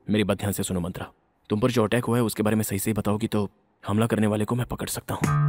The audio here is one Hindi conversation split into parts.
मेरी बात ध्यान से सुनो मंत्रा। तुम पर जो अटैक हुआ है उसके बारे में सही से बताओगी तो हमला करने वाले को मैं पकड़ सकता हूँ।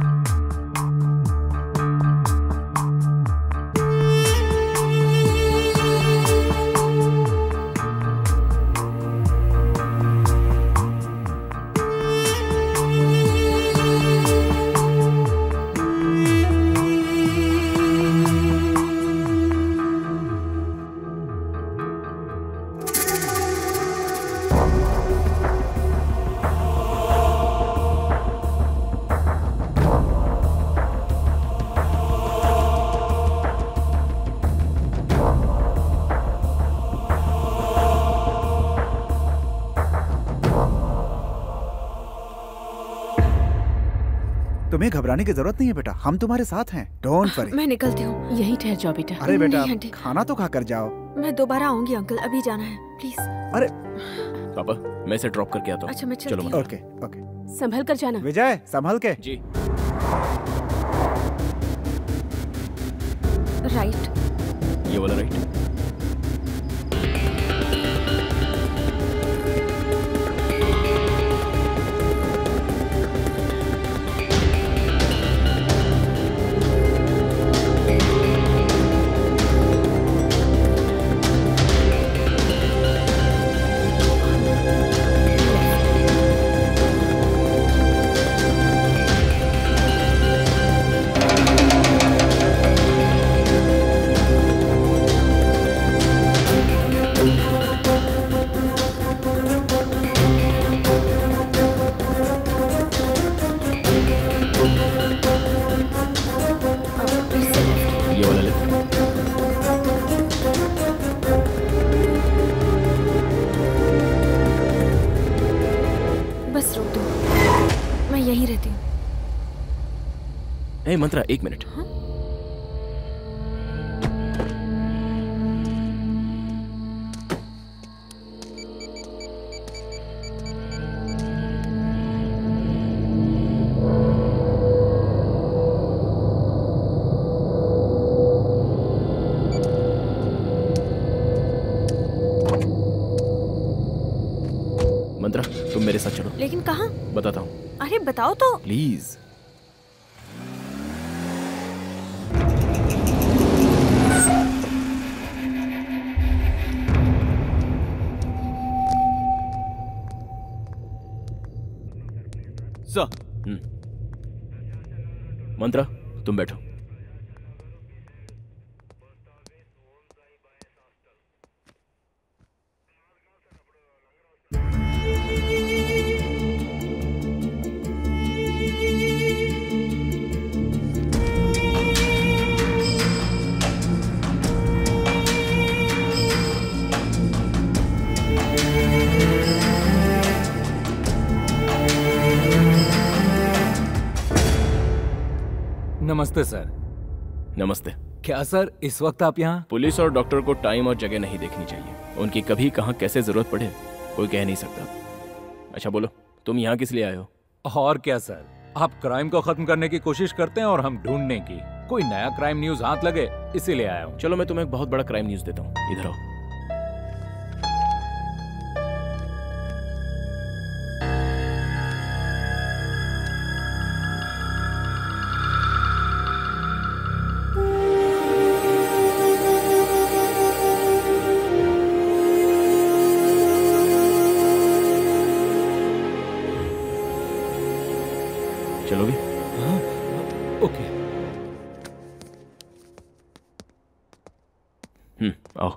तुम्हें घबराने की जरूरत नहीं है बेटा, हम तुम्हारे साथ हैं। Don't worry. मैं निकलती हूँ। यहीं ठहर जाओ बेटा। अरे बेटा आंटी। खाना तो खा कर जाओ। मैं दोबारा आऊंगी अंकल, अभी जाना है प्लीज। अरे पापा मैं इसे ड्रॉप करके आता हूँ। अच्छा मैं चलो चलती हूँ। Okay okay. संभल कर जाना। विजय संभल के। जी। राइट। ये वाला राइट। ये वाला लेफ्ट। बस रोक दो, मैं यहीं रहती हूँ। ए मंत्रा एक मिनट। मंत्रा तुम मेरे साथ चलो। लेकिन कहाँ? बताता हूँ अरे बताओ तो। प्लीज। मंत्रा तुम बैठो। नमस्ते सर। नमस्ते। क्या सर इस वक्त आप यहाँ? पुलिस और डॉक्टर को टाइम और जगह नहीं देखनी चाहिए। उनकी कभी कहाँ कैसे जरूरत पड़े कोई कह नहीं सकता। अच्छा बोलो तुम यहाँ किस लिए आए हो? और क्या सर, आप क्राइम को खत्म करने की कोशिश करते हैं और हम ढूंढने की। कोई नया क्राइम न्यूज हाथ लगे इसीलिए आया हूँ। चलो मैं तुम्हें एक बहुत बड़ा क्राइम न्यूज देता हूँ, इधर आओ। चलोगे? हाँ, ओके। आओ।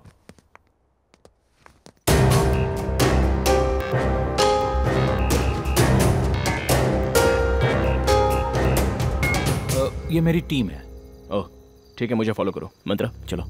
ये मेरी टीम है। ओह ठीक है, मुझे फॉलो करो। मंत्रा चलो।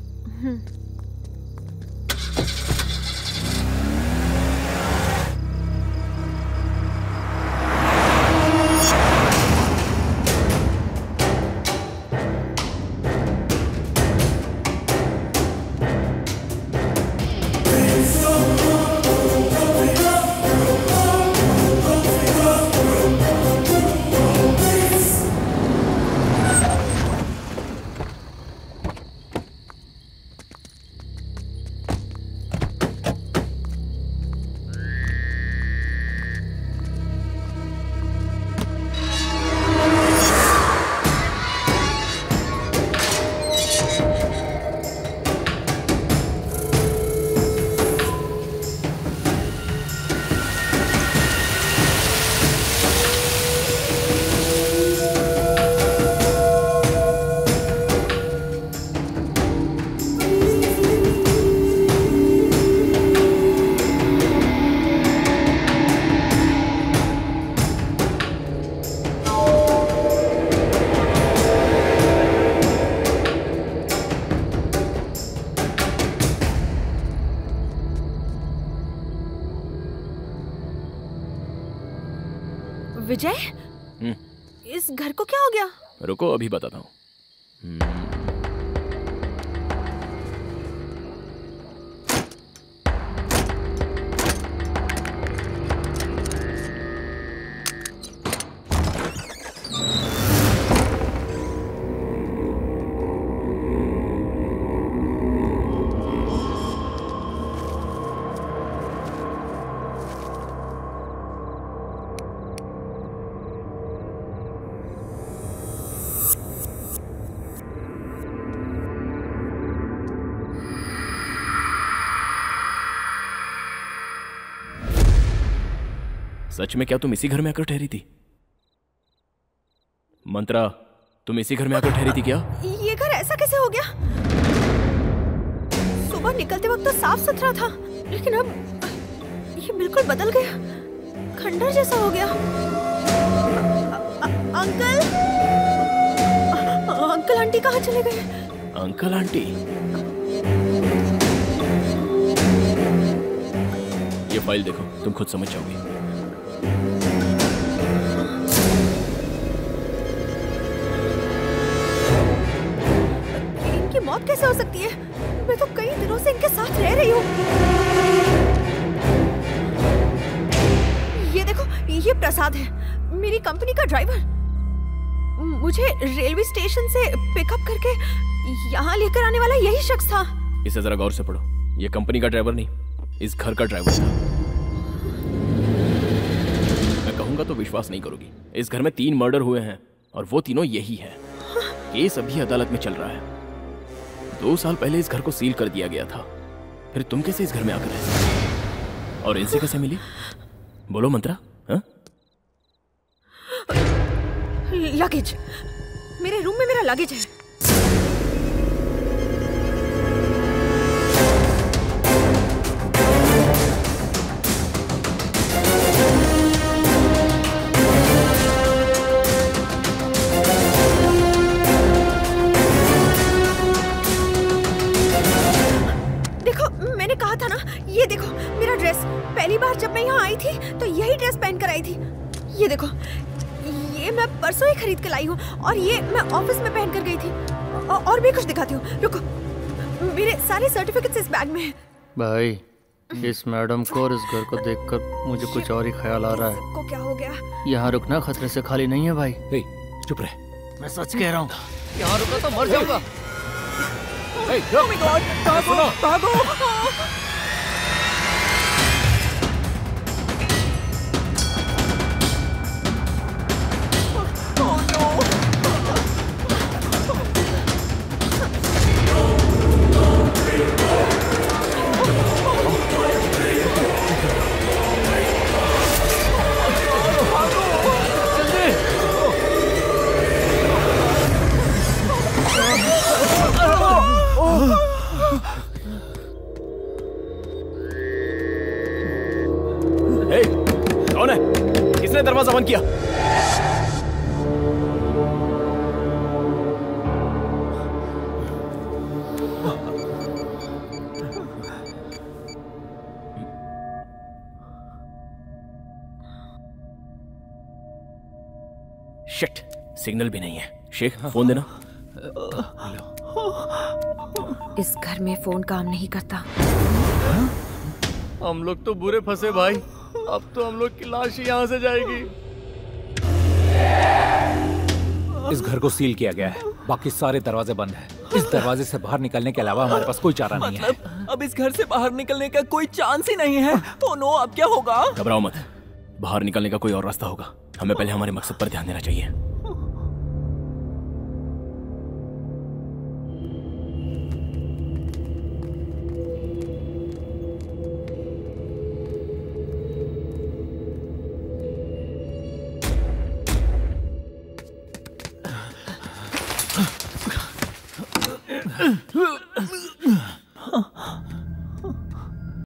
विजय, इस घर को क्या हो गया? रुको अभी बताता हूँ। सच में क्या तुम इसी घर में आकर ठहरी थी? मंत्रा, तुम इसी घर में आकर ठहरी थी क्या? ये घर ऐसा कैसे हो गया? सुबह निकलते वक्त तो साफ सुथरा था, लेकिन अब ये बिल्कुल बदल गया, खंडर जैसा हो गया। अंकल, अंकल आंटी कहाँ चले गए? Uncle aunty? ये फाइल देखो, तुम खुद समझ जाओगी। इनकी मौत कैसे हो सकती है? मैं तो कई दिनों से इनके साथ रह रही हूँ। ये देखो, ये प्रसाद है, मेरी कंपनी का ड्राइवर। मुझे रेलवे स्टेशन से पिकअप करके यहाँ लेकर आने वाला यही शख्स था। इसे जरा गौर से पढ़ो। ये कंपनी का ड्राइवर नहीं, इस घर का ड्राइवर था। मैं कहूंगा तो विश्वास नहीं करोगी। इस घर में 3 मर्डर हुए हैं और वो तीनों यही है। केस अभी अदालत में चल रहा है। 2 साल पहले इस घर को सील कर दिया गया था। फिर तुम कैसे इस घर में आकर रह सकती? और इनसे कैसे मिली? बोलो मंत्रा। हाँ? लगेज, मेरे रूम में मेरा लगेज है। मैंने कहा था ना, ये देखो मेरा ड्रेस। पहली बार जब मैं यहाँ आई थी तो यही ड्रेस पहन कर आई थी। ये देखो, ये मैं परसों ही खरीद कर लाई हूँ और ये मैं ऑफिस में पहन कर गई थी। और भी कुछ दिखाती हूँ, रुको। मेरे सारे सर्टिफिकेट्स इस बैग में हैं। भाई, इस मैडम को और इस घर को देखकर मुझे कुछ और ही ख्याल आ रहा है। सबको क्या हो गया? यहाँ रुकना खतरे से खाली नहीं है भाई। चुप रहे। मैं सच कह रहा हूँ, यहाँ रुका तो मर जाऊंगा। Oh my God, भागो, भागो। कौन है? किसने दरवाजा बंद किया? शिट, सिग्नल भी नहीं है। शेख, फोन देना। इस घर में फोन काम नहीं करता। हम लोग तो बुरे फंसे भाई। अब तो हम लोग की लाश ही यहाँ से जाएगी। इस घर को सील किया गया है, बाकी सारे दरवाजे बंद हैं। इस दरवाजे से बाहर निकलने के अलावा हमारे पास कोई चारा नहीं है। अब इस घर से बाहर निकलने का कोई चांस ही नहीं है। ओ नो, अब क्या होगा? घबराओ मत, बाहर निकलने का कोई और रास्ता होगा। हमें पहले हमारे मकसद पर ध्यान देना चाहिए।